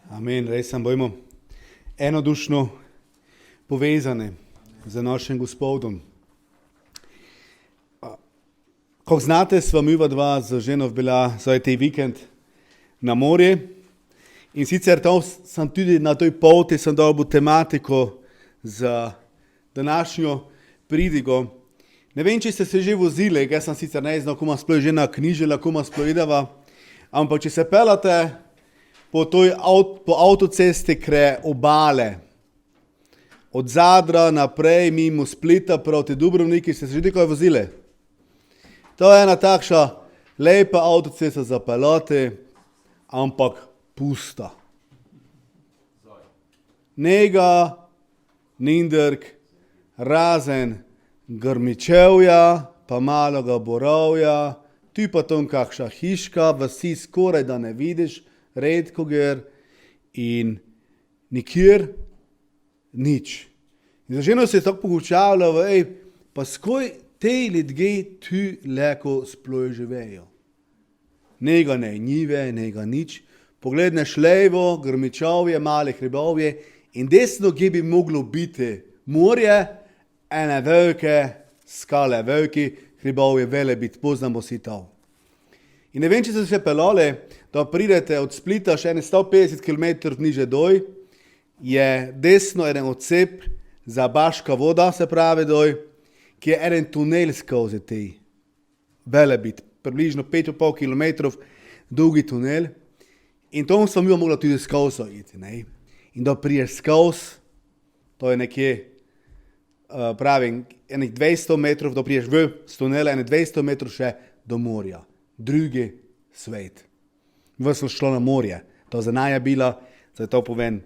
Amen, res sem bojmo enodušno povezane z našim Gospodom. Kako znate, sva miva dva z ženo bila za tej vikend na morje in sicer tam sem tudi na toj poti sem dobil tematiko za današnjo pridigo. Ne vem, če ste se že vozili, jaz sem sicer ne znam, kuma sploh že naknjižila, kuma sploh idava, ampak če se pelate po avtocesti kre obale, od Zadra naprej mimo Splita proti Dubrovniki, ste se že nekaj vozili? To je ena takša lepa avtocesta za pelati, ampak pusta. Nega, nindrk, razen grmičevja, pa malega borovja, tu pa tam kakša hiška, vasi skoraj da ne vidiš, redko gre in nikjer nič. In za ženo se je tako pogučavljalo, pa skoj te ljudje tu leko sploh živejo. Nega ne njive, nega nič. Pogledneš levo, grmičovje, male hribovje in desno, kje bi moglo biti morje, ene velike skale, veliki hribovje, vele biti, poznamo si to. In ne vem, če ste se pelali, da pridete od Splita še 150 km niže doj, je desno eden odsep za Baška voda, se pravi doj, ki je eden tunel skozi te Velebit, približno 5,5 km dolgi tunel. In tam sem jo mogla tudi skozi iti. Ne? In da priješ skozi, to je nekje, pravim, enih 200 metrov, da priješ v tunela, enih 200 metrov še do morja. Drugi svet. Vas smo šlo na morje. To za naj je bila, zdaj to povem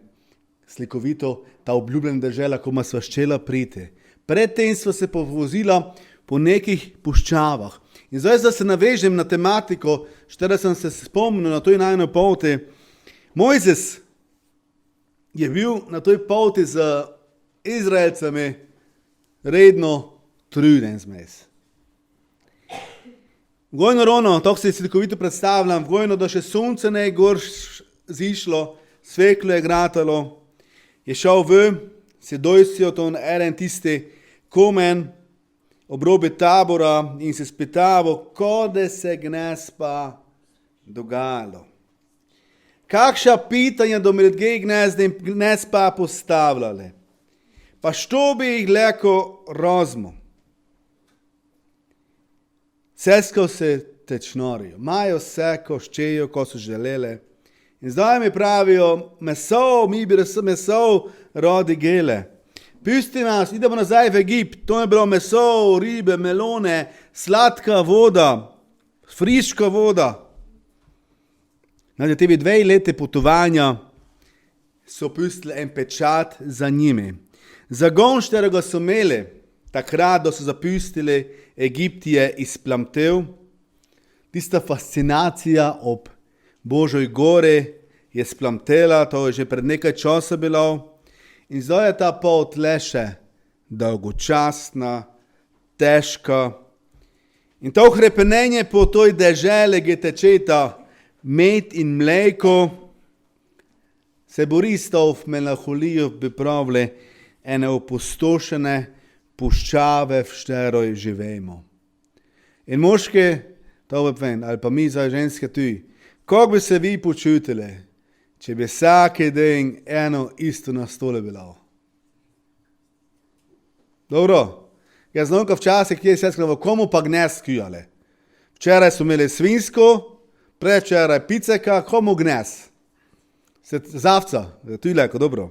slikovito, ta obljubljena dežela, ko ma sva ščela priti. Predtem sva se povozila po nekih puščavah. In zdaj se navežem na tematiko, štera sem se spomnil na toj najno poti. Mojzes je bil na toj poti z Izraelcami redno truden zmes. Vgojno ravno, tako se slikovito predstavljam, vgojno, da še sonce ne je gor zišlo, sveklo je gratalo, je šel se dojsijo to na eden tisti komen ob robi tabora in se spitavo, kode se gnes pa dogajalo. Kakša pitanja do ljudje gnes pa postavljale, pa što bi jih leko razmo. Seskav se tečnorijo, imajo vse, ko ščejo, ko so želele. In zdaj mi pravijo, mi bi meso rodi gele. Pusti nas, idemo nazaj v Egipt, to je bilo meso, ribe, melone, sladka voda, friška voda. Tebi 2 leti potovanja so pustili en pečat za njimi. Zagon, šterega so imeli, takrat, da so zapustili Egipt, je izplamtel. Tista fascinacija ob Božoj gori je splamtela, to je že pred nekaj časa bilo. In zdaj je ta pot le še dolgočasna, težka. In to hrepenenje po toj deželi, ki tečeta med in mleko, se bori s to melanholijo, bi pravili, ene opustošene puščave, v šteroj živemo. In moški, to vem, ali pa mi za ženske tu, kako bi se vi počutili, če bi vsaki dan eno isto na stole bilo? Dobro, jaz znam, ko včasih kje se skravo, komu pa gnes skujale. Včeraj so imeli svinsko, predvčeraj piceka, komu gnes? Zavca, tu je leko, dobro.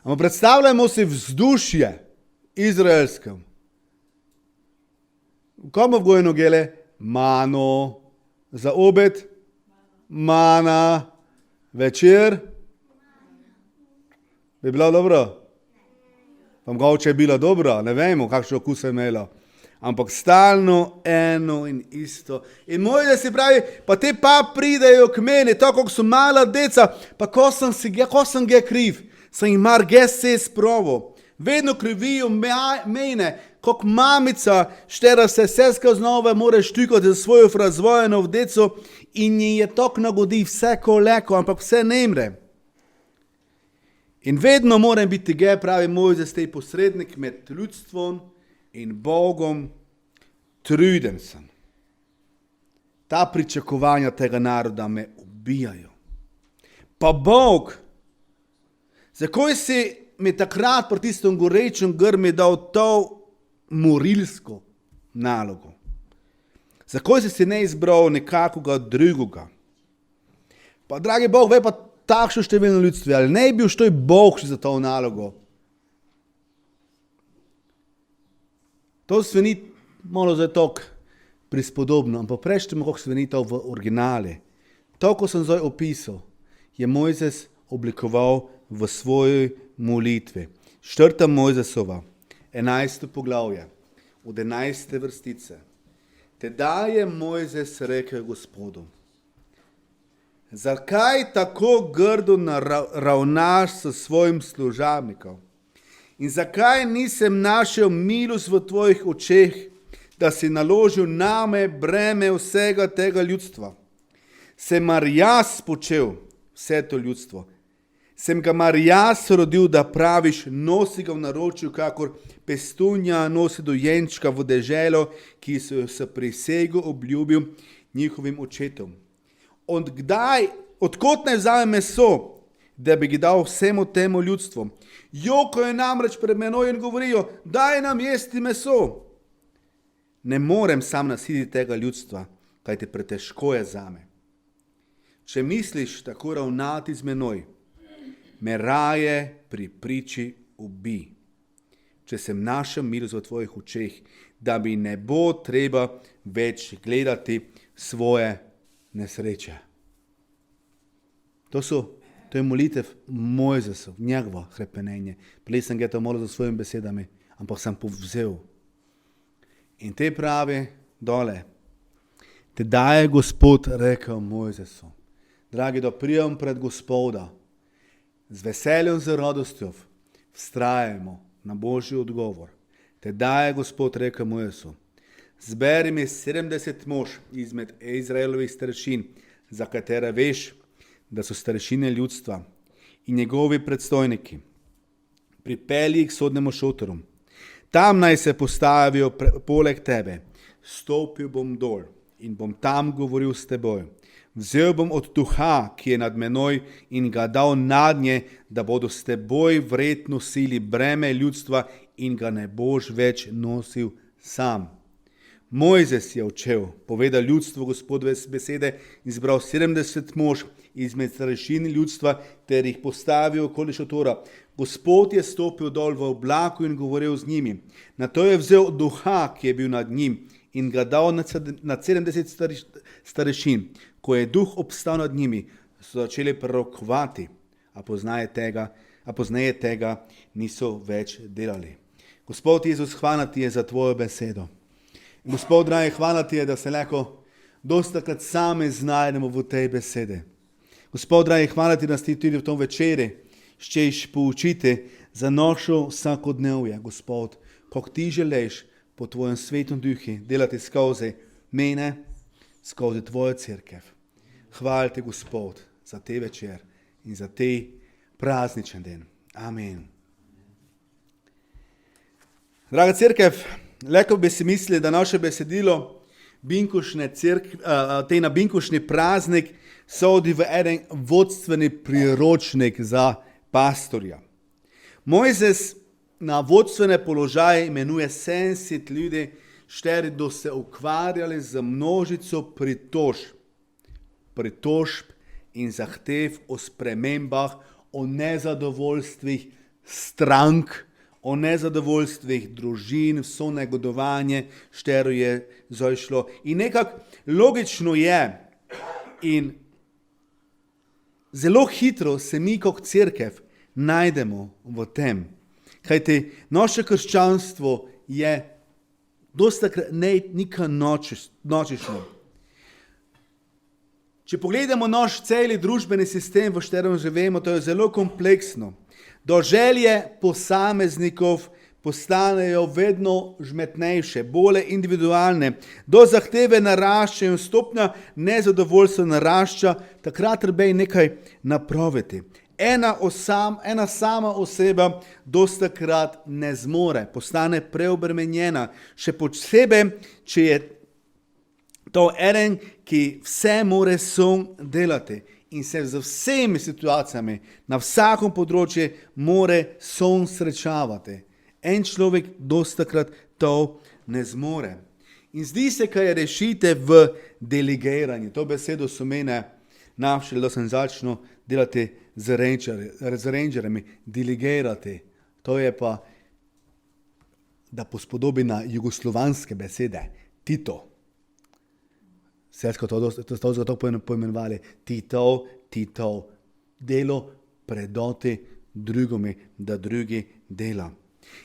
Ampak predstavljamo si vzdušje izraelskem. Komu vgojno gele? Mano. Za obed? Mana. Večer? Bi bilo dobro? Pa mogoče je bilo dobro, ne vemo, kakšno okus je imelo. Ampak stalno eno in isto. In moj, da si pravi, pa te pa pridejo k meni, tako kot so mala deca, pa ko sem ge kriv, sem jim mar ge se sprovo. Vedno krivijo mene, kot mamica, štera se seska znova more štukati za svojo razvojeno deco in ji je tok nagodi vse koleko, ampak vse ne mre. In vedno moram biti gej, pravi Mojzes, tej posrednik med ljudstvom in Bogom. Trudem sem. Ta pričakovanja tega naroda me ubijajo. Pa Bog, zakaj si mi takrat pri tistem gorečem grmi dal to morilsko nalogo? Zakaj si ne izbral nekakoga drugega? Pa dragi Bog, ve pa takšno številno ljudstvo, ali ne bi bil što Bog še za to nalogo? To sveni malo zdaj tok prispodobno, ampak preštemo, kako sveni to v originale. To, ko sem zdaj opisal, je Mojzes oblikoval v svoji molitvi. 4. Mojzesova, 11. poglavje, od 11. vrstice. Tedaj je Mojzes rekel Gospodu: zakaj tako grdo ravnaš s svojim služabnikom? In zakaj nisem našel milost v tvojih očeh, da si naložil name breme vsega tega ljudstva? Sem mar jaz počel vse to ljudstvo? Sem ga mar jaz rodil, da praviš, nosi ga v naročju, kakor pestunja nosi dojenčka v deželo, ki so jo s prisego obljubil njihovim očetom? Odkot naj vzame meso, da bi ga dal vsemu temu ljudstvu? Jokajo namreč pred menoj in govorijo: daj nam jesti meso. Ne morem sam nasiditi tega ljudstva, kajti pretežko je zame. Če misliš tako ravnati z menoj, me raje pri priči ubij, če sem našel milost v tvojih očeh, da mi ne bo treba več gledati svoje nesreče. To je molitev Mojzesov, njegovo hrepenenje. Prej sem ga to molil za svojimi besedami, ampak sem povzel. In te pravi dole: tedaj je Gospod rekel Mojzesu: dragi, da pridem pred Gospoda, z veseljem, z radostjo, vztrajajmo na Božji odgovor. Tedaj je Gospod rekel Mojzesu: zberi mi 70 mož izmed Izraelovih starešin, za katere veš, da so starešine ljudstva, in njegovi predstojniki. Pripelji jih k sodnemu šotoru. Tam naj se postavijo poleg tebe. Stopil bom dol in bom tam govoril s teboj. Vzel bom od duha, ki je nad menoj, in ga dal nadnje, da bodo s teboj vred nosili breme ljudstva in ga ne boš več nosil sam. Mojzes je odšel, povedal ljudstvu Gospodove besede, izbral 70 mož izmed starešin ljudstva ter jih postavil okoli šotora. Gospod je stopil dol v oblaku in govoril z njimi. Nato je vzel duha, ki je bil nad njim, in ga dal nad 70 starešin. Ko je duh obstal nad njimi, so začeli prorokovati, a pozneje tega niso več delali. Gospod Jezus, hvala ti je za tvojo besedo. Gospod, dragi, hvala ti je, da se lahko dostakrat sami znajdemo v tej besede. Gospod, dragi, hvala ti, da si tudi v tom večeri ščeš poučiti za našo vsakodnevje, Gospod, kako ti želiš po tvojem svetom duhu delati skozi mene, skozi tvojo cerkev. Hvala ti, Gospod, za te večer in za te prazničen den. Amen. Draga cerkev, lahko bi si mislili, da naše besedilo tej na binkošni praznik sodi v eden vodstveni priročnik za pastorja. Mojzes na vodstvene položaje imenuje 70 ljudi, 4 do se ukvarjali z množico pritožb in zahtev o spremembah, o nezadovoljstvih strank, o nezadovoljstvih družin, vso negodovanje, štero je zašlo. In nekako logično je in zelo hitro se mi kot cerkev najdemo v tem. Kajti naše krščanstvo je dostakrat nekaj nočično. Če pogledamo naš celi družbeni sistem, v katerem živimo, to je zelo kompleksno. Do želje posameznikov postanejo vedno žmetnejše, bolj individualne, do zahteve naraščajo in stopnja nezadovoljstva narašča, takrat treba nekaj napraviti. ena sama oseba dostakrat ne zmore, postane preobremenjena, še posebej, če je to eden, ki vse more sam delati in se z vsemi situacijami na vsakom področju more sam srečavati. En človek dostakrat to ne zmore. In zdi se, kaj je rešitev v delegiranju. To besedo so mene navšli, da sem začel delati z rangerami, delegirati. To je pa, da pospodobi na jugoslovanske besede, Tito. Selsko to poimenovali Tito. Delo predoti drugome, da drugi dela.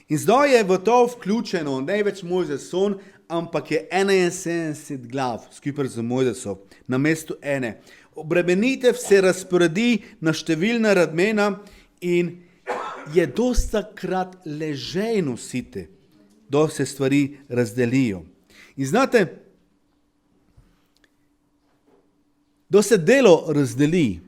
In zdaj je v to vključeno največ Mojzes son, ampak je 71 glav skupaj z Mojzesom, na mestu ene. Obremenitev se razporedi na številna ramena in je dostakrat ležaj nositi, da se stvari razdelijo. In znate, da se delo razdeli,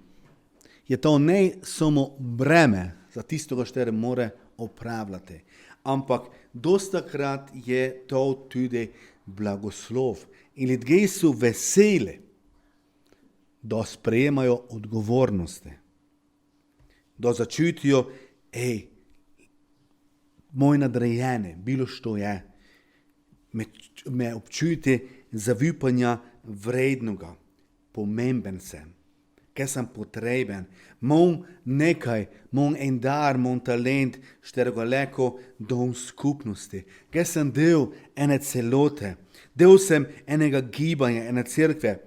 je to ne samo breme za tistoga, kar mora opravljati, ampak dostakrat je to tudi blagoslov. In ljudje so veseli, da sprejemajo odgovornosti, da začutijo, moj nadrejeni, bilo što je, me občuti zaupanja vrednoga, pomemben sem, ker sem potreben, imam nekaj, imam en dar, imam talent, šterega leko dom skupnosti, ker sem del ene celote, del sem enega gibanja, ene cerkve.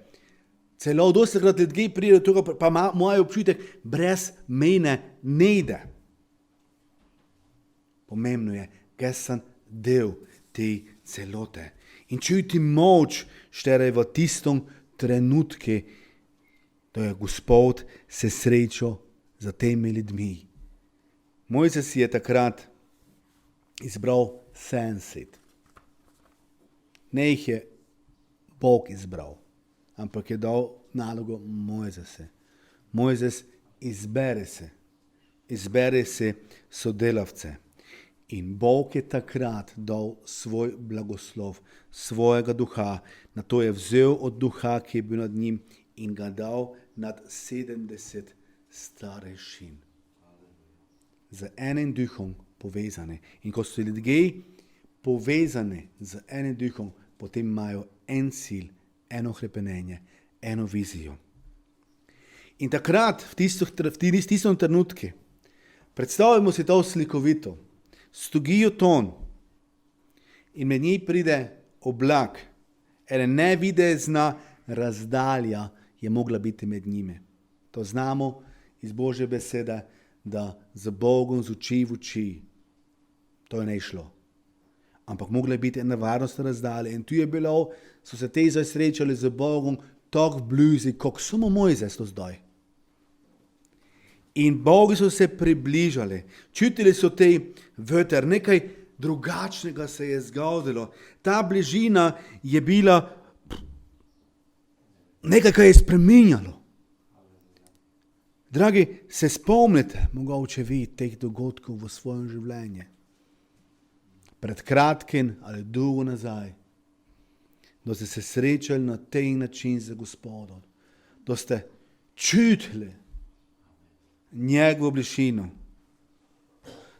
Celo dostakrat ljudje pridejo tukaj, pa imajo občutek, brez mene ne ide. Pomembno je, ker sem del te celote. In čuti moč, štere v tistom trenutku, da je Gospod se srečal za temi ljudmi. Mojzes je takrat izbral 70. Ne jih je Bog izbral, ampak je dal nalogo Mojzese. Mojzes izbere se sodelavce. In Bog je takrat dal svoj blagoslov, svojega duha. Na to je vzel od duha, ki je bil nad njim, in ga dal nad 70 starešin. Z enim duhom povezane. In ko so ljudje povezani z enim duhom, potem imajo en cilj, eno hrepenenje, eno vizijo. In takrat, v tistem trenutku, predstavljamo si to slikovito, stogijo ton in med njih pride oblak, ena nevidezna razdalja je mogla biti med njimi. To znamo iz Božje besede, da z Bogom z oči v oči, to je ne šlo. Ampak mogla je biti ena varnostna razdalja in tu je bilo, so se te zdaj srečali z Bogom tako blizu, kot samo Mojzes to zdaj. In Bogi so se približali, čutili so te veter, nekaj drugačnega se je zgodilo. Ta bližina je bila nekaj, kar je spreminjalo. Dragi, se spomnite, mogoče vi, teh dogodkov v svojem življenju. Pred kratkim ali dolgo nazaj, da ste se srečali na tej način z Gospodom, da ste čutili njegovo bližino,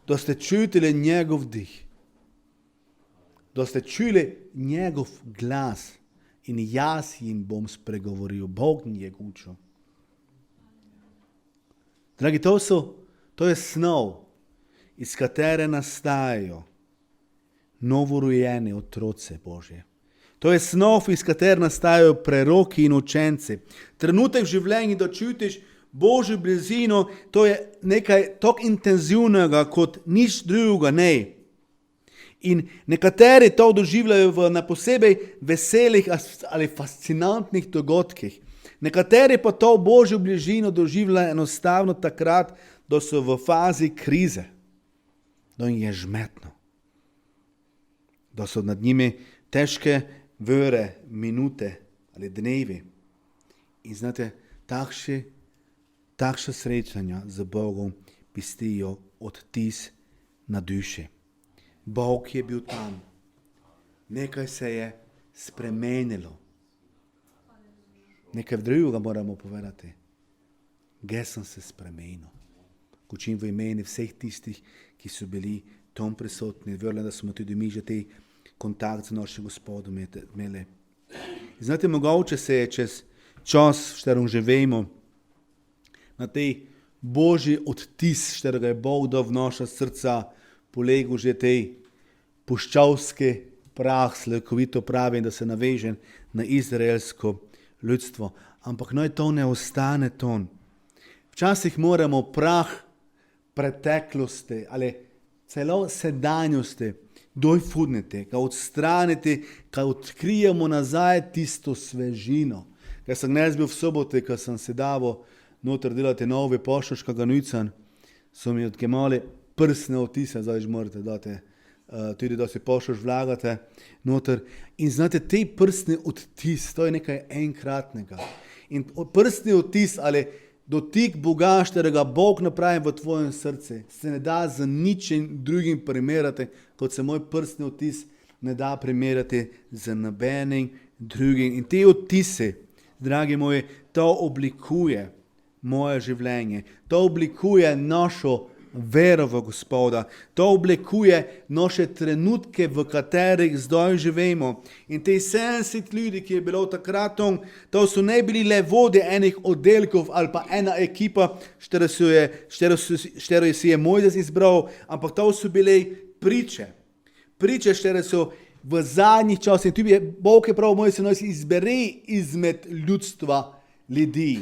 da ste čutili njegov dih, da ste čuli njegov glas in jaz jim bom spregovoril, Bog je učil. Dragi, to je snov, iz katere nastajajo novorojeni otroci Božje. To je snov, iz katere nastajajo preroki in učenci. Trenutek v življenju, da čutiš Božjo blizino, to je nekaj tako intenzivnega, kot nič drugega ne. In nekateri to doživljajo v na posebej veselih ali fascinantnih dogodkih. Nekateri pa to Božjo bližino doživljajo enostavno takrat, da so v fazi krize, da jim je žmetno, da so nad njimi težke vere, minute ali dnevi. In znate, takšni takšna srečanja z Bogom pustijo odtis na duši. Bog je bil tam. Nekaj se je spremenilo. Nekaj drugega moramo povedati. Jaz sem se spremenil. Učim v imeni vseh tistih, ki so bili tam prisotni. Verjamem, da smo tudi mi že te kontakt z našim Gospodom imeli. Znate, mogoče se je čez čas, v katerem živimo, na tej Božji odtis, katerega je Bog dal v naša srca, polegel že tej puščavski prah, slikovito pravim, da se navežem na izraelsko ljudstvo. Ampak naj to ne ostane ton. Včasih moramo prah preteklosti ali celo sedanjosti dojfudniti, ga odstraniti, ga odkrijemo nazaj tisto svežino. Ker sem danes bil v sobote, ko sem se davo noter delati nove poštoškega nujcan, so mi odkemali prstne otise, zdaj že morate dati, tudi da si poštoš vlagate noter. In znate, te prstne odtis, to je nekaj enkratnega. In prstni odtis ali dotik Boga, šterega Bog napravi v tvojem srcu, se ne da z ničim drugim primerjati, kot se moj prstni odtis ne da primerjati z nobenim drugim. In te odtise, dragi moji, to oblikuje moje življenje, to oblikuje našo vero v Gospoda, to oblikuje naše trenutke, v katerih zdaj živimo. In te 70 ljudi, ki je bilo takrat tam, to so ne bili le vodje enih oddelkov ali pa ena ekipa, štero si je Mojzes izbral, ampak to so bile priče. Priče, štere so v zadnjih časih. Tudi Bog je prav, moj se izberi izmed ljudstva ljudi,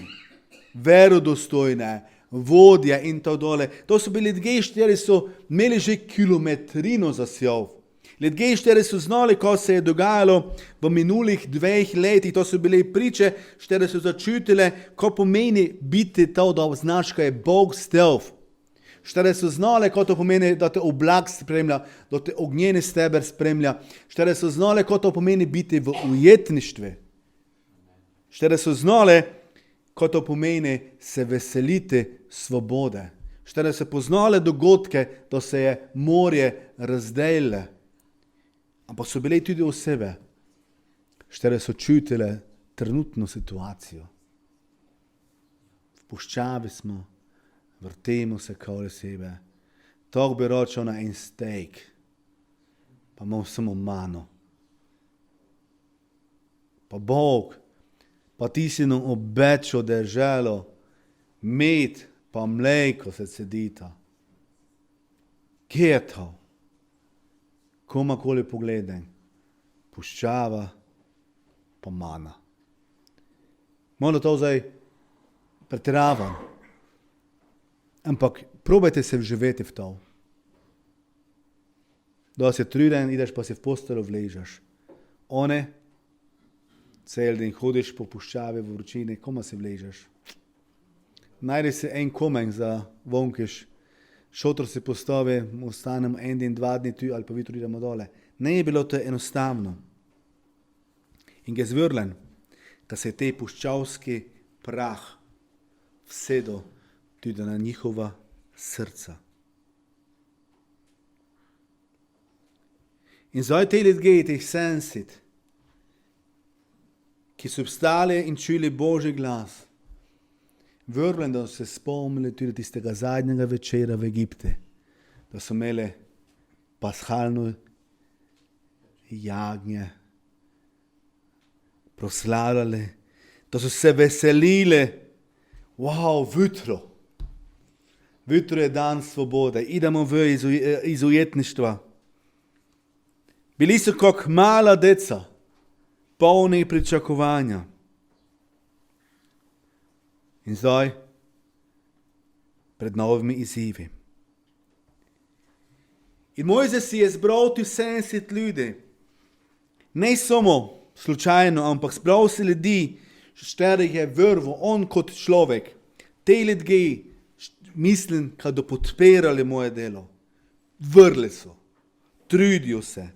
verodostojne, vodje in to dole. To so bili ljudje, štiri so imeli že kilometrino za sjav. Ljudje, štiri so znali, ko se je dogajalo v minulih 2 letih. To so bile priče, štiri so začutile, ko pomeni biti to, da znaš, kaj je Bog stel. Štiri so znali, ko to pomeni, da te oblak spremlja, da te ognjeni steber spremlja. Štiri so znali, ko to pomeni biti v ujetništvu. Štiri so znali, ko to pomeni se veseliti svobode. Štiri so poznali dogodke, da se je morje razdelilo. Ampak so bile tudi osebe. Štiri so čutile trenutno situacijo. V puščavi smo, vrtimo se okoli sebe. To bi ročil na en steak, pa imamo samo mano. Pa Bog, pa ti si nam obečal deželo, med pa mleko se cedita. Kje je to? Komakoli pogledam, puščava pa mana. Malo to zdaj pretiravam, ampak probajte se vživeti v to. Da si truden, ideš pa si v posteljo vležeš. One, cel dan hodiš po puščavi v vročini, koma si vležeš. Najdi si en komen za vonkiš, šotor si postavi, ostanemo 1 dan, 2 dni tu ali pa vitro idemo dole. Ne je bilo to enostavno. In ga zvrlen, da se je te puščavski prah vsedel tudi na njihova srca. In zdaj te ljudje, teh 70, ki so obstali in čuli Božji glas, verjamem, da so se spomnili tudi tistega zadnjega večera v Egipte, da so imeli pashalno jagnje, proslavljali, da so se veselili. Wow, jutro. Jutro je dan svobode, idemo iz ujetništva. Bili so kot mala deca, polni pričakovanja. In zdaj pred novimi izzivi. In Mojzes si je zbral tu 70 ljudi. Ne samo slučajno, ampak zbral si ljudi, šterih je vrvo, on kot človek. Te ljudje, mislim, kad do podpirali moje delo. Vrli so, trudijo se.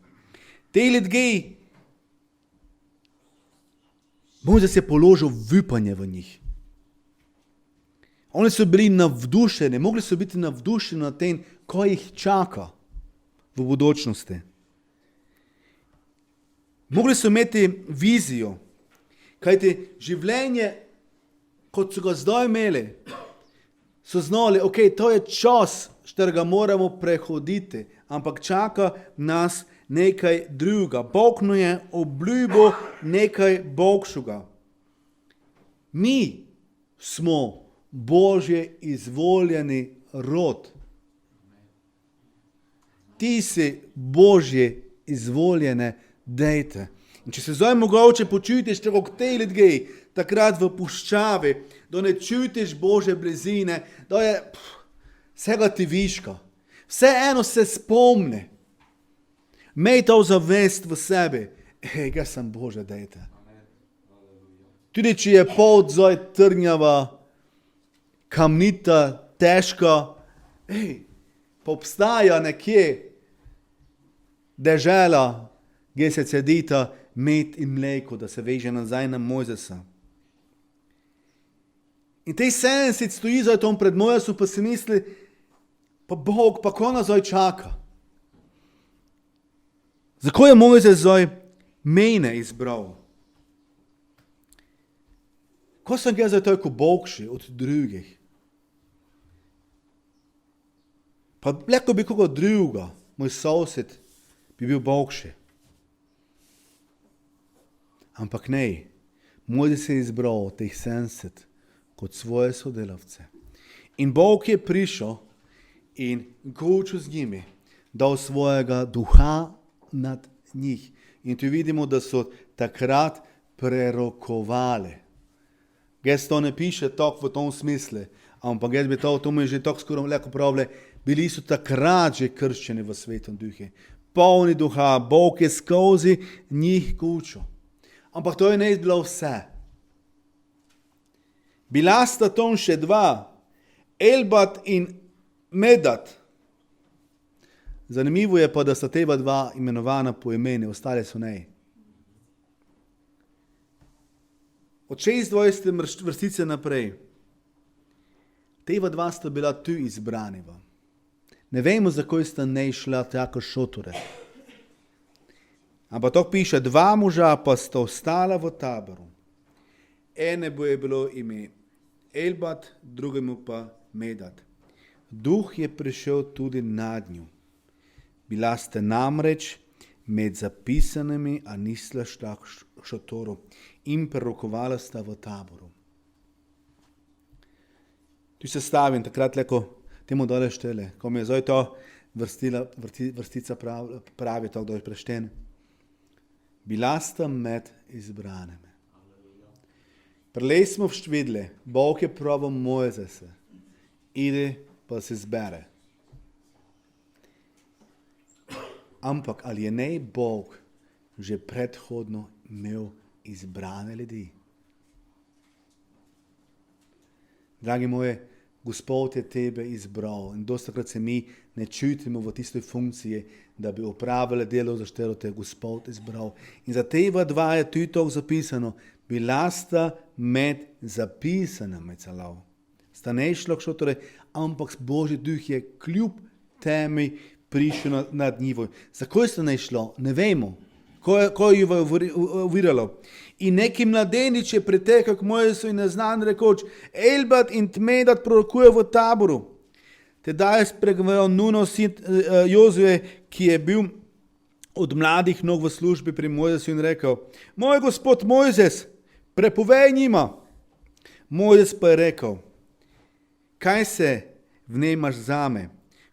Te ljudje, Mojzes je položil upanje v njih. Oni so bili navdušeni, mogli so biti navdušeni nad tem, ko jih čaka v budućnosti. Mogli so imeti vizijo, kajti življenje, kot so ga zdaj imeli, so znali, ok, to je čas, šterega moramo prehoditi, ampak čaka nas nekaj druga. Bog nam je obljubil nekaj boljšega. Mi smo Božje izvoljeni rod. Ti si Božje izvoljene dejte. In če se zdaj mogoče počutiš tako kot te ljudje, takrat v puščavi, da ne čutiš Božje blizine, da je vsega ti viška. Vseeno se spomni. Imej to zavest v sebi. Jaz sem Božje dejte. Tudi če je pot zdaj trnjava, kamnita, težka, pa obstaja nekje dežela, kjer se cedita med in mleko, da se veže nazaj na Mojzesa. In te 70 stoji zdaj tom pred Mojzesom, pa si misli, pa Bog, pa ko nas zdaj čaka? Zakaj je Mojzes zdaj mene izbral? Ko sem ga zdaj toliko boljši od drugih? Pa lahko bi koga druga, moj sosed, bi bil boljši. Ampak ne, Mojzes je izbral teh 70 kot svoje sodelavce. In Bog je prišel in govoril z njimi, dal svojega duha nad njih. In tu vidimo, da so takrat prerokovali. Jaz to ne piše tako v tom smislu, ampak jaz bi to mi že tako skoro lahko pravili, bili so takrat že krščeni v Svetom Duhu. Polni duha, Bog je skozi njih govoril. Ampak to je ne bilo vse. Bila sta tam še dva, Elbat in Medad. Zanimivo je pa, da sta teba dva imenovana po imeni, ostale so ne. Od 26. vrstice naprej. Teba dva sta bila tu izbraniva. Ne vemo, zakaj sta ne šla tako šotore. Ampak to piše, dva moža pa sta ostala v taboru. Ene bo je bilo ime Elbat, drugemu pa Medad. Duh je prišel tudi nad njo. Bila sta namreč med zapisanimi, a nisla šla k šotoru in prerokovala sta v taboru. Tu se stavim, takrat leko temu dole štele, ko mi je zdaj to vrstica pravi, to kdo je prešten. Bila sta med izbranimi. Prelej smo videli, Bog je pravil Mojzesa, ide pa se zbere. Ampak ali je ne Bog že predhodno imel izbrane ljudi? Dragi moji, Gospod je tebe izbral in dostakrat se mi ne čutimo v tistoj funkciji, da bi opravili delo, za štero te Gospod izbral. In za teba dva je tudi to zapisano, bila sta med zapisanimi celo. Sta ne šlo k šotorej, ampak Božji duh je kljub temi prišel nad njivo. Zakaj sta ne šlo? Ne vemo. Ko je uviralo. In neki mladenič je pritekal k Mojzesu in neznan rekoč, Elbat in Medad prorokuje v taboru. Tedaj je spregovoril Nun sin Jozue, ki je bil od mladih nog v službi pri Mojzesu in rekel, moj gospod Mojzes, prepovej njima. Mojzes pa je rekel, kaj se vnemaš zame,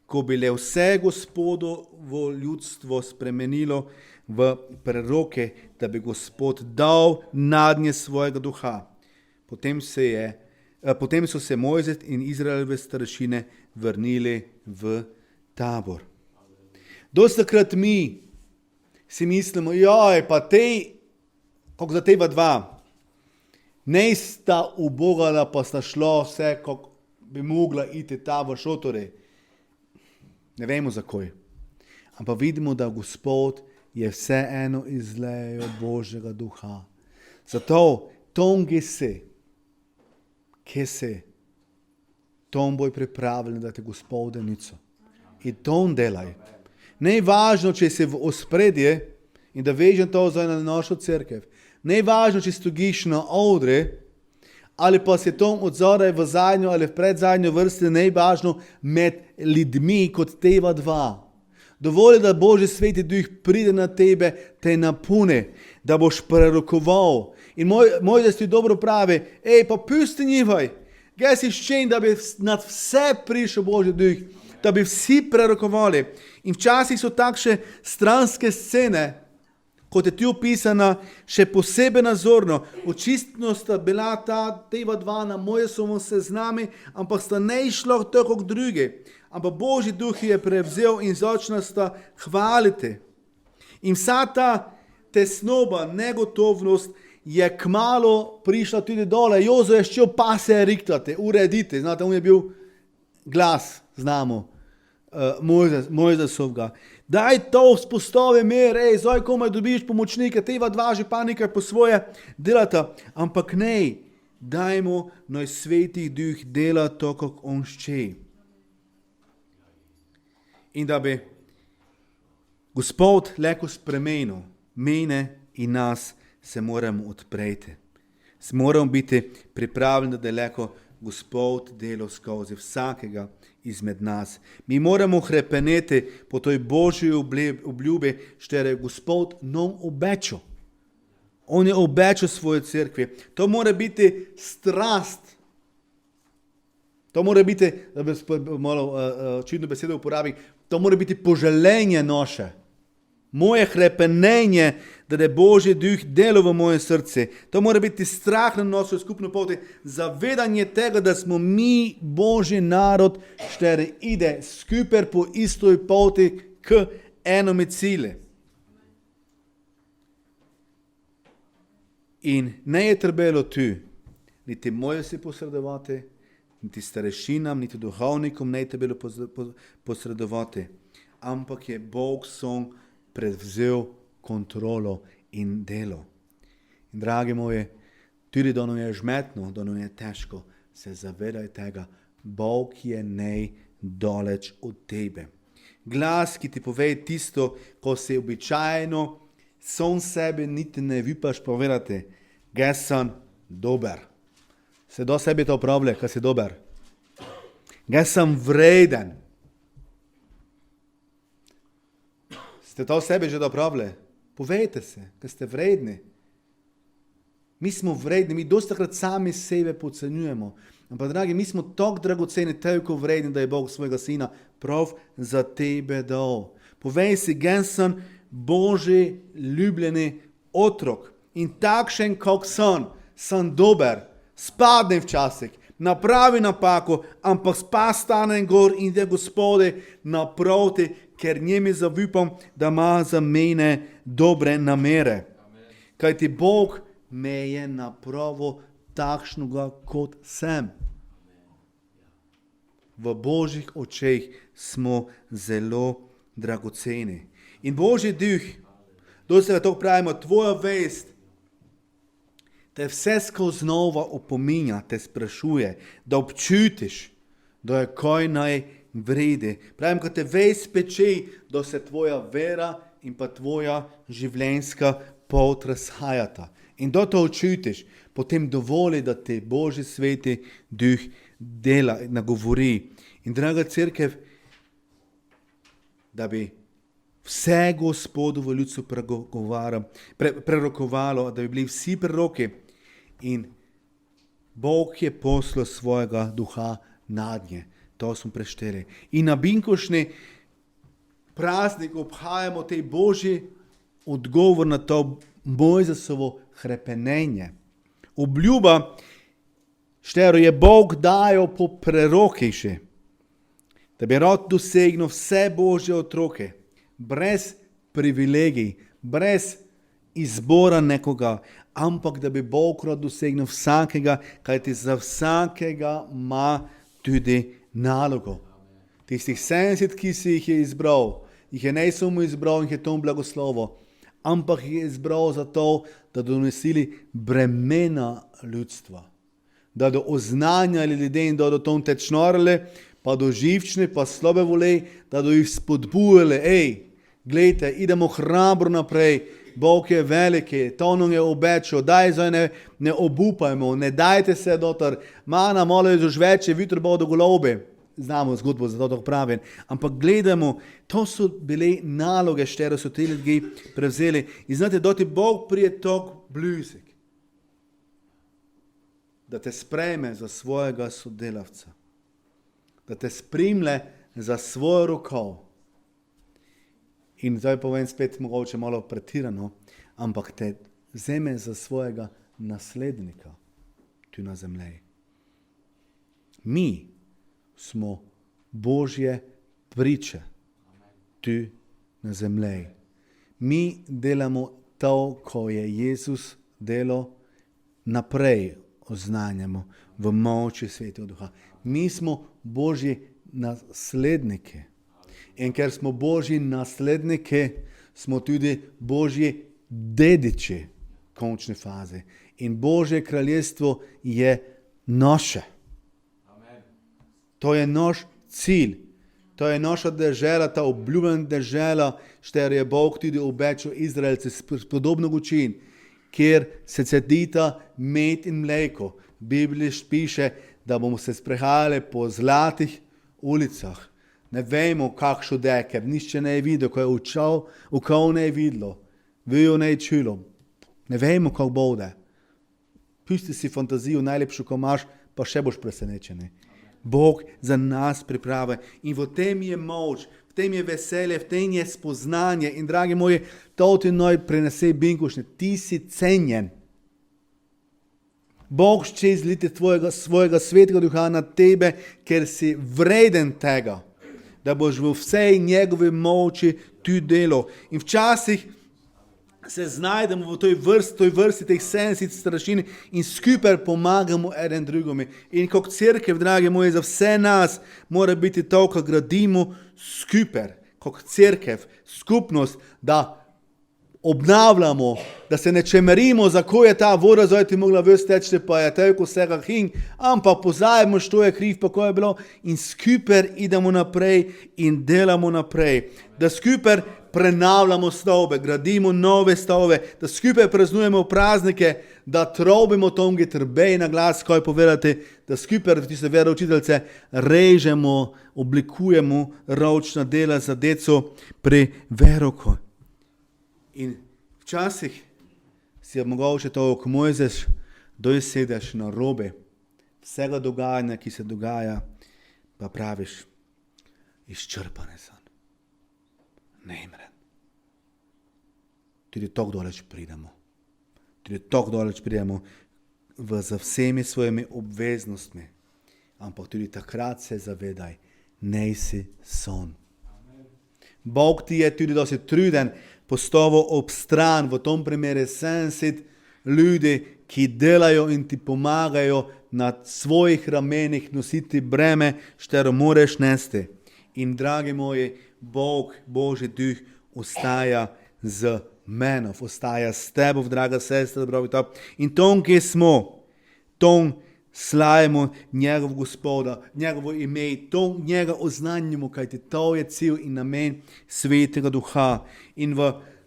ko bi le vse Gospodovo ljudstvo spremenilo v preroke, da bi Gospod dal nadnje svojega duha. Potem so se Mojzes in Izraelove starešine vrnili v tabor. Dostakrat mi si mislimo, joj, pa kako za teba dva, ne sta ubogala, pa sta šlo vse, kako bi mogla iti ta v šotore. Ne vemo zakaj. Ampak vidimo, da Gospod je vseeno izlejal Božjega duha. Zato, tom, kje si, tom boj pripravljen, da te Gospode nico. In tom delaj. Ne je važno, če si v ospredje in da vežem to za na našo cerkev. Ne je važno, če stojiš na odre, ali pa si tom odzoraj v zadnjo ali v predzadnjo vrsti, ne je važno med ljudmi kot teva dva. Dovolj, da Božji sveti duh pride na tebe, te napune, da boš prerokoval. In moj da ti dobro pravi, pa pusti njivaj, gaj si ščen, da bi nad vse prišel Božji duh, da bi vsi prerokovali. In včasih so takšne stranske scene, kot je tu opisana, še posebej nazorno. Očitno sta bila teva dva na Mojzesovom seznamu, ampak sta ne išla tako kot drugi. Ampak Božji duh je prevzel in začela sta hvaliti. In vsa ta tesnoba, negotovnost je kmalo prišla tudi dole. Jozo je šel pase riktati, urediti. Znate, on je bil glas, znamo, Mojzesovga. Daj to vzpostavi mir, zdaj komaj dobiš pomočnika, teva dva že pa nekaj po svoje delata. Ampak ne, dajmo naj sveti duh dela to, kako on šče. In da bi Gospod leko spremenil mene in nas, se moramo odpreti. Moramo biti pripravljeni, da je leko Gospod delal skozi vsakega izmed nas. Mi moramo hrepeneti po toj Božji obljubi, što je Gospod nam obečal. On je obečal svoje cerkvi. To mora biti strast. To mora biti, da bi malo čudno besedo uporabil, to mora biti poželenje naše. Moje hrepenenje, da je Božji duh delal v moje srce. To mora biti strah na našo skupno poti, zavedanje tega, da smo mi Božji narod, štiri ide skupaj po istoj poti k enome cilju. In ne je trebalo tu, niti Mojzes posredovati, niti starešinam, niti duhovnikom ne je trebalo posredovati, ampak je Bog sam prevzel kontrolo in delo. In dragi moji, tudi da nam je žmetno, da nam je težko, se zavedaj tega, Bog je najdaleč od tebe. Glas, ki ti pove tisto, ko se običajno sam sebi niti ne vipaš povedati, ga sem dober. Se do sebi to pravlja, kaj si dober. Ga sem vreden. Ste to sebi že dopravili? Povejte se, da ste vredni. Mi smo vredni, mi dostakrat sami sebe podcenjujemo. Ampak, dragi, mi smo tako dragoceni, toliko vredni, da je Bog svojega sina prav za tebe dal. Povej si, gen sem Božji ljubljeni otrok. In takšen, kak sem dober, spadnem včasih, napravi napako, ampak stanem gor in da Gospode naproti, ker njemi zavupam, da ima za mene dobre namere. Kaj ti Bog me je napravil takšnega, kot sem. V Božjih očeh smo zelo dragoceni. In Božji duh, dosti ga to pravimo, tvoja vest, te vse skozi znova opominja, te sprašuje, da občutiš, da je kaj naj vredi. Pravim, ko te vest peče, da se tvoja vera in pa tvoja življenjska pot razhajata. In da to občutiš, potem dovoli, da te Božji sveti duh dela, nagovori. In draga cerkev, da bi vse Gospodu v ljudstvu prerokovalo, da bi bili vsi preroki, in Bog je poslal svojega duha nadnje. To smo prešteli. In na binkošni praznik obhajamo tej Božji odgovor na to Mojzesovo hrepenenje. Obljuba, štero je Bog dajal po prerokih še, da bi rad dosegnil vse Božje otroke, brez privilegij, brez izbora nekoga, ampak da bi Bog rad dosegnil vsakega, kajti za vsakega ima tudi nalogo. Tistih 70, ki si jih je izbral, jih je ne samo izbral in jih je tom blagoslovo, ampak jih je izbral zato, da donesili bremena ljudstva. da do oznanjali ljudem, da do tom tečnorale, pa do živčne, pa slabe volej, da do jih spodbujali, gledajte, idemo hrabro naprej, Bog je veliki, to nam je obečal, daj zdaj ne obupajmo, ne dajte se dotar, mana malo je že več, vitro bo do golobe, znamo zgodbo, zato tako pravim, ampak gledamo, to so bile naloge, štere so te ljudje prevzeli in znate, da ti Bog prije tako blizek, da te sprejme za svojega sodelavca, da te spremlje za svojo roko. In zdaj povem spet mogoče malo pretirano, ampak te vzame za svojega naslednika tu na zemlji. Mi smo Božje priče tu na zemlji. Mi delamo to, ko je Jezus delal, naprej oznanjamo v moči Svetega Duha. Mi smo Božji nasledniki. In ker smo Božji nasledniki, smo tudi Božji dediči končne faze. In Božje kraljestvo je naše. To je naš cilj. To je naša dežela, ta obljubljena dežela, šter je Bog tudi obečal Izraelce s podobno način, kjer se cedita med in mleko. Biblija piše, da bomo se sprehajali po zlatih ulicah. Ne vemo, kakšno deke, nišče ne je videl, ko je učal, ukol ne je videlo, vijo ne je čulo. Ne vemo, kako bude. Pusti si fantazijo, najlepšo, ko imaš, pa še boš presenečen. Bog za nas pripravi in v tem je moč, v tem je veselje, v tem je spoznanje. In dragi moji, to ti noj prenese binkušne, ti si cenjen. Bog će izliti svojega Svetega Duha na tebe, ker si vreden tega, da boš v vsej njegovi moči tu delo. In včasih se znajdemo v toj vrsti teh 70 strašin in skupaj pomagamo eden drugome. In kot cerkev, dragi moji, za vse nas mora biti to, ko gradimo skupaj, kot cerkev, skupnost, da obnavljamo, da se ne čemerimo, kako je ta voda zdaj ti mogla ves teči, pa je tako vsega hing, ampak pozajemo, što je kriv, pa ko je bilo, in skupaj idemo naprej in delamo naprej. Da skupaj prenavljamo stavbe, gradimo nove stavbe, da skupaj praznujemo praznike, da trobimo tongi trbej na glas, ko je povedati, da skupaj tiste veroučiteljce režemo, oblikujemo ročna dela za deco pri veroko. In včasih si je mogoče to, ko Mojzes doj sedeš na robe vsega dogajanja, ki se dogaja, pa praviš, izčrpane sem, neimren. Tudi tako daleč pridemo. Tudi tako daleč pridemo za vsemi svojimi obveznostmi. Ampak tudi takrat se zavedaj, ne si son. Bog ti je tudi dosti truden, postavil ob stran, v tom primeru 70 ljudi, ki delajo in ti pomagajo na svojih ramenih nositi breme, štero moreš nesti. In dragi moji, Bog, Božji duh, ostaja z menom, ostaja s tebo, draga sestra, in tom, ki smo, tom slavimo njegov Gospoda, njegovo ime, tom njega oznanjimo, kajti to je cilj in namen Svetega Duha. In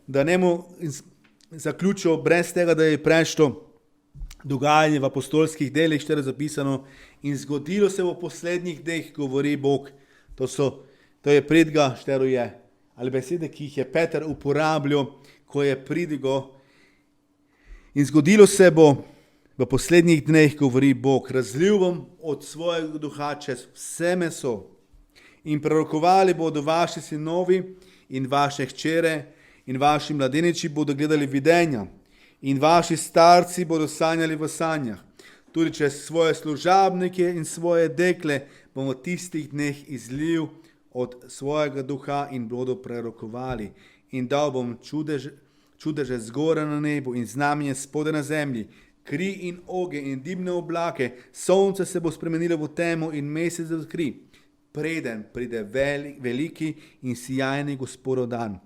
da ne mu zaključil brez tega, da je prešlo dogajanje v apostolskih delih, štiri zapisano, in zgodilo se v poslednjih dneh, govori Bog. To je pridga, štero je, ali besede, ki jih je Peter uporabljal, ko je pridigo. In zgodilo se bo v poslednjih dneh, govori Bog, razlil bom od svojega duha čez vse meso in prorokovali bodo vaši sinovi in vaše hčere in vaši mladeniči bodo gledali videnja in vaši starci bodo sanjali v sanjah. Tudi čez svoje služabnike in svoje dekle bom v tistih dneh izlil od svojega duha in bodo prerokovali. In dal bom čudeže zgore na nebu in znamenje spode na zemlji, kri in ogenj in dimne oblake, sonce se bo spremenilo v temo in mesec v kri, preden pride veliki in sijajni Gospodov dan.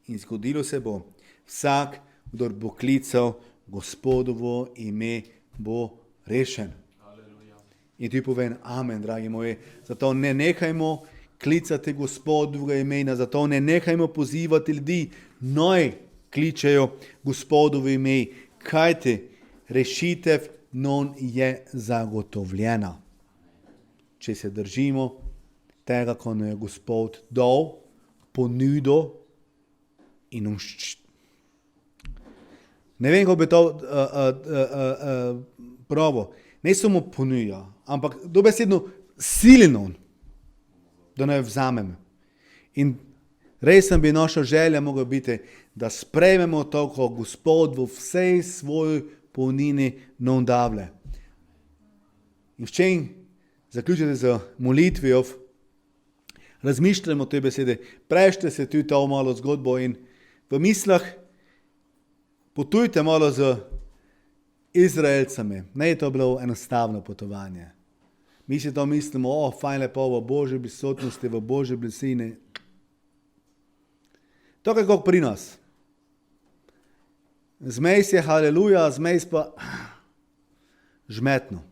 In zgodilo se bo, vsak, kdor bo klical Gospodovo ime, bo rešen. In ti povem, amen, dragi moji. Zato ne nehajmo klicati Gospodovega imena, zato ne nehajmo pozivati ljudi, naj kličejo Gospodovo ime, kajti rešitev non je zagotovljena. Če se držimo tega, ko nam je Gospod dal, ponudil in ne vem, kako bi to pravo. Ne samo ponuja, ampak dobesedno silno, da ne vzamem. In res bi naša želja mogla biti, da sprejmemo to, ko Gospod v vsej svoji polnini nam davlja. In v čem zaključite z molitvijo, razmišljamo te besede, prešte se tudi to malo zgodbo in v mislah potujte malo z Izraelcami. Ne je to bilo enostavno potovanje. Mi si to mislimo, fajn lepo v Božji prisotnosti, v Božji blesini. To je kot pri nas. Zmej je haleluja, zmej pa žmetno,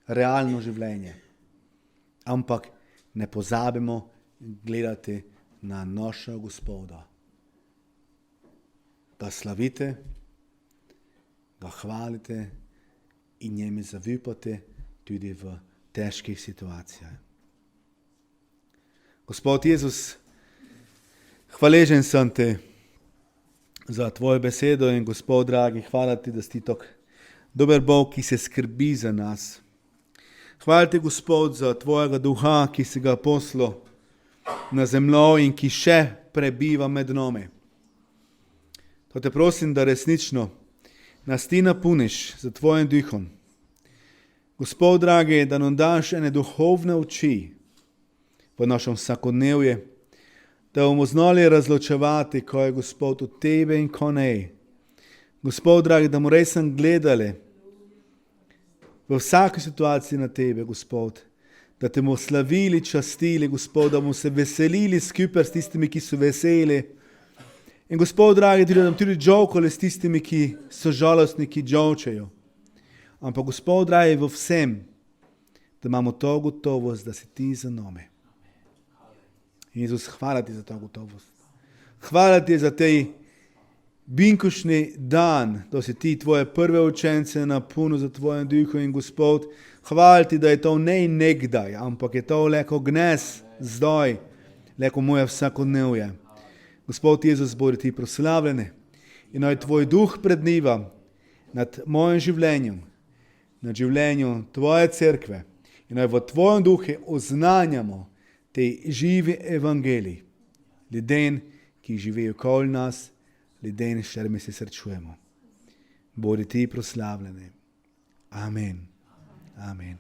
realno življenje. Ampak ne pozabimo gledati na našega Gospoda. Ga slavite, ga hvalite in njemu zaupate tudi v težkih situacijah. Gospod Jezus, hvaležen sem ti za tvojo besedo in Gospod dragi, hvala ti, da si tako dober Bog, ki se skrbi za nas. Hvala ti, Gospod, za tvojega duha, ki si ga poslal na zemljo in ki še prebiva med nami. To te prosim, da resnično nas ti napuniš za tvojim duhom. Gospod dragi, da nam daš ene duhovne oči v našem vsakodnevju, da bomo znali razločevati, ko je Gospod od tebe in ko ne. Gospod dragi, da bomo res gledali v vsaki situaciji na tebe, Gospod, da te bomo slavili, častili, Gospod, da bomo se veselili skupaj s tistimi, ki so veseli. In Gospod dragi, da nam tudi džokole s tistimi, ki so žalostni, ki džočejo. Ampak Gospod dragi, v vsem, da imamo to gotovost, da si ti za nami. Jezus, hvala ti za to gotovost. Hvala ti za tej binkošni dan, da si ti tvoje prve učence napolnil za tvojim duhom in Gospod, hvala ti, da je to ne nekdaj, ampak je to leko gnes zdaj, leko moje vsakodnevje. Gospod Jezus, bodi ti proslavljeni in naj tvoj duh predniva nad mojim življenjem, nad življenjem tvoje cerkve in naj v tvojem duhu oznanjamo te živi evangelij, ljudem, ki živijo okoli nas, ljudem, s katerimi se srečujemo. Bodi ti proslavljeni. Amen. Amen.